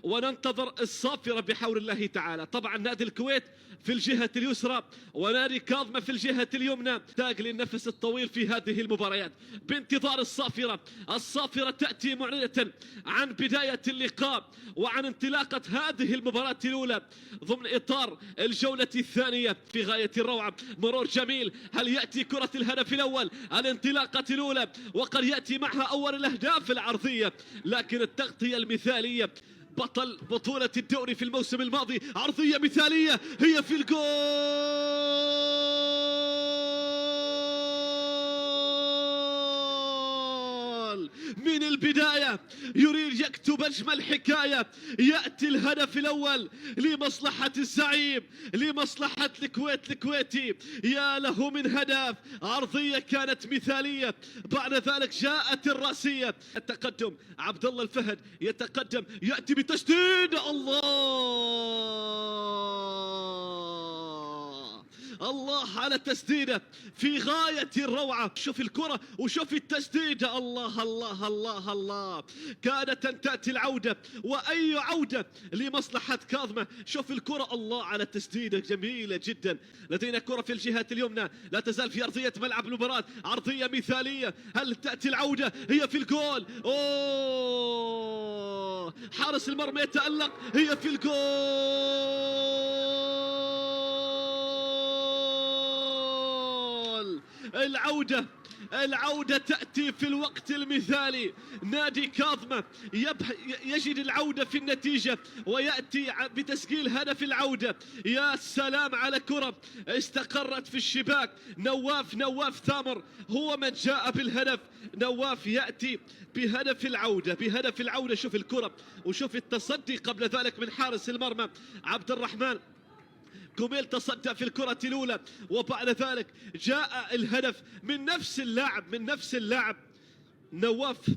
وننتظر الصافرة بحول الله تعالى. طبعا نادي الكويت في الجهة اليسرى ونادي كاظمة في الجهة اليمنى. تاج للنفس الطويل في هذه المباريات بانتظار الصافرة. الصافرة تأتي معلنة عن بداية اللقاء وعن انطلاقة هذه المباراة الأولى ضمن إطار الجولة الثانية في غاية الروعة. مرور جميل، هل يأتي كرة الهدف الأول؟ الانطلاقة الأولى وقد يأتي معها أول الأهداف العرضية، لكن التغطية المثالية. بطل بطولة الدوري في الموسم الماضي، عرضية مثالية هي في الجول من البداية. يريد يكتب أجمل حكاية. يأتي الهدف الأول لمصلحة الزعيم، لمصلحة الكويت الكويتي. يا له من هدف، عرضية كانت مثالية. بعد ذلك جاءت الرأسية. التقدم، عبد الله الفهد يتقدم، يأتي بتسديد. الله على التسديدة في غاية الروعة. شوف الكرة وشوف التسديدة. الله الله الله الله. كادت أن تأتي العودة، وأي عودة لمصلحة كاظمة. شوف الكرة، الله على التسديدة جميلة جدا. لدينا كرة في الجهة اليمنى، لا تزال في أرضية ملعب المباراة، عرضية مثالية. هل تأتي العودة؟ هي في الجول. أوه، حارس المرمى يتألق، هي في الجول. العودة تأتي في الوقت المثالي. نادي كاظمة يجد العودة في النتيجة ويأتي بتسجيل هدف العودة. يا سلام على كرة استقرت في الشباك. نواف ثامر هو من جاء بالهدف. نواف يأتي بهدف العودة. شوف الكرة وشوف التصدي قبل ذلك من حارس المرمى عبد الرحمن كوميل. تصدى في الكرة الأولى وبعد ذلك جاء الهدف من نفس اللاعب نواف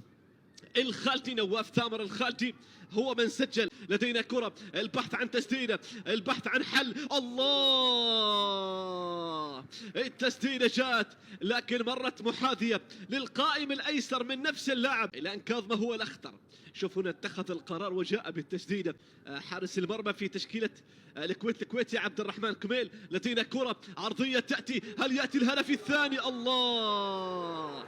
ثامر الخالدي هو من سجل. لدينا كرة، البحث عن تسديدة، البحث عن حل. الله، التسديدة جاءت لكن مرت محاذية للقائم الأيسر من نفس اللاعب. الآن كاظمة هو الأخطر. شوف هنا اتخذ القرار وجاء بالتسديدة. حارس المرمى في تشكيلة الكويت الكويتي عبد الرحمن كوميل. لدينا كرة عرضية تأتي، هل يأتي الهدف الثاني؟ الله،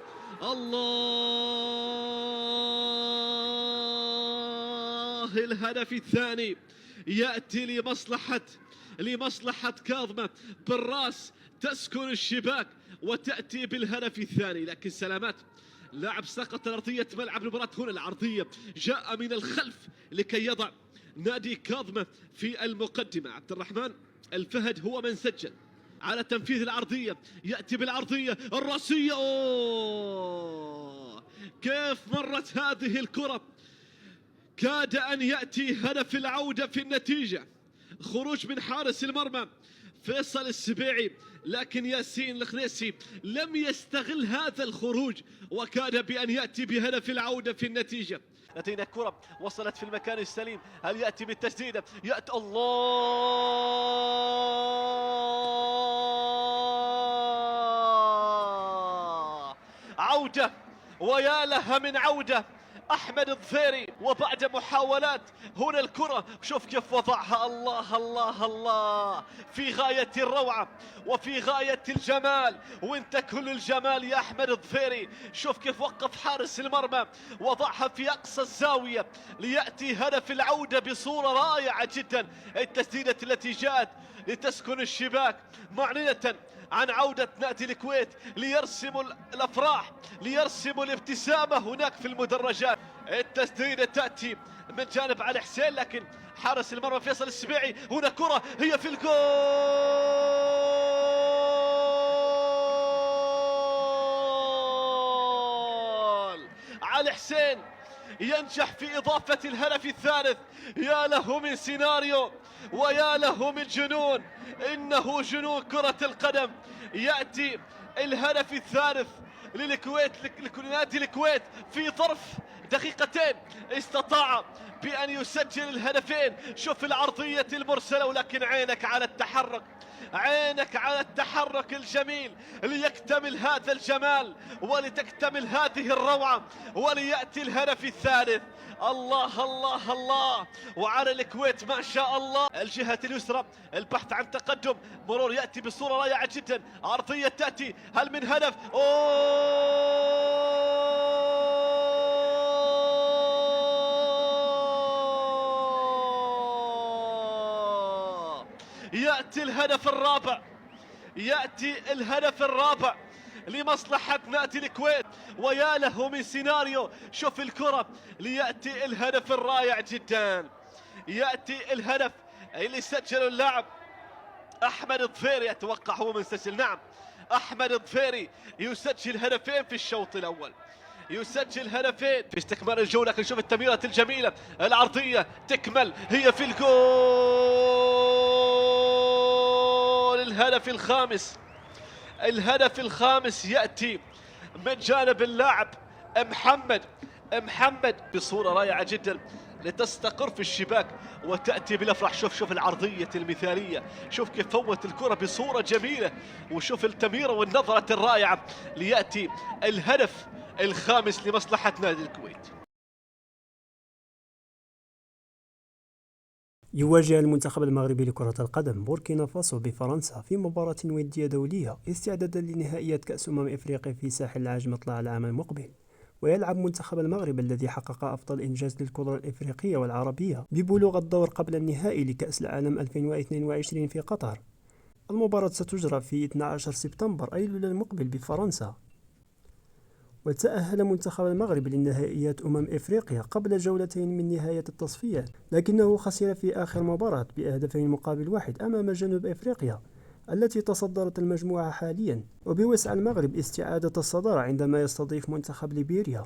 الهدف الثاني يأتي لمصلحة كاظمة. بالراس تسكن الشباك وتأتي بالهدف الثاني. لكن سلامات، لاعب سقط أرضية ملعب المباراة. هنا العرضية جاء من الخلف لكي يضع نادي كاظمة في المقدمة. عبد الرحمن الفهد هو من سجل على تنفيذ العرضية. يأتي بالعرضية الرأسية. أوه، كيف مرت هذه الكرة. كاد أن يأتي هدف العودة في النتيجة. خروج من حارس المرمى فيصل السبيعي، لكن ياسين الخنيسي لم يستغل هذا الخروج وكاد بأن يأتي بهدف العودة في النتيجة. لدينا كرة وصلت في المكان السليم، هل يأتي بالتسديدة؟ يأتي. الله، عودة، ويا لها من عودة. أحمد الظفيري وبعد محاولات هنا الكرة، شوف كيف وضعها. الله الله الله، في غاية الروعة وفي غاية الجمال. وانت كل الجمال يا أحمد الظفيري. شوف كيف وقف حارس المرمى، وضعها في أقصى الزاوية ليأتي هدف العودة بصورة رائعة جدا. التسديدة التي جاءت لتسكن الشباك معلنة عن عودة نادي الكويت ليرسموا الأفراح، ليرسموا الابتسامة هناك في المدرجات. التسديدة تأتي من جانب علي حسين، لكن حارس المرمى فيصل السبيعي. هنا كرة هي في الجول. علي حسين ينجح في إضافة الهدف الثالث. يا له من سيناريو ويا له من جنون. إنه جنون كرة القدم. يأتي الهدف الثالث للكويت، لنادي الكويت في ظرف دقيقتين استطاع بأن يسجل الهدفين. شوف العرضية المرسلة، ولكن عينك على التحرك عينك على التحرك الجميل ليكتمل هذا الجمال ولتكتمل هذه الروعة وليأتي الهدف الثالث. الله الله الله. وعلى الكويت ما شاء الله الجهة اليسرى البحث عن تقدم، مرور يأتي بصورة رائعة جدا، عرضية تأتي، هل من هدف؟ يأتي الهدف الرابع، يأتي الهدف الرابع لمصلحة نادي الكويت، ويا له من سيناريو. شوف الكرة ليأتي الهدف الرائع جدا، يأتي الهدف اللي سجله اللاعب أحمد الظفيري، أتوقع هو من سجل، نعم أحمد الظفيري يسجل هدفين في الشوط الأول، يسجل هدفين في استكمال الجولة. لكن شوف التمريرات الجميلة العرضية تكمل، هي في الجول. الهدف الخامس، الهدف الخامس يأتي من جانب اللاعب محمد بصورة رائعة جدا لتستقر في الشباك وتأتي بالأفراح. شوف العرضية المثالية، شوف كيف فوت الكرة بصورة جميلة، وشوف التمريرة والنظرة الرائعة ليأتي الهدف الخامس لمصلحة نادي الكويت. يواجه المنتخب المغربي لكرة القدم بوركينا فاسو بفرنسا في مباراة ودية دولية استعدادا لنهائيات كأس إفريقيا في ساحل العاج مطلع العام المقبل. ويلعب منتخب المغرب الذي حقق أفضل إنجاز للكرة الإفريقية والعربية ببلوغ الدور قبل النهائي لكأس العالم 2022 في قطر. المباراة ستجرى في 12 سبتمبر أيلول المقبل بفرنسا. وتأهل منتخب المغرب للنهائيات إفريقيا قبل جولتين من نهاية التصفيات، لكنه خسر في آخر مباراة بهدفين مقابل واحد أمام جنوب إفريقيا التي تصدرت المجموعة حاليا، وبوسع المغرب استعادة الصدارة عندما يستضيف منتخب ليبيريا.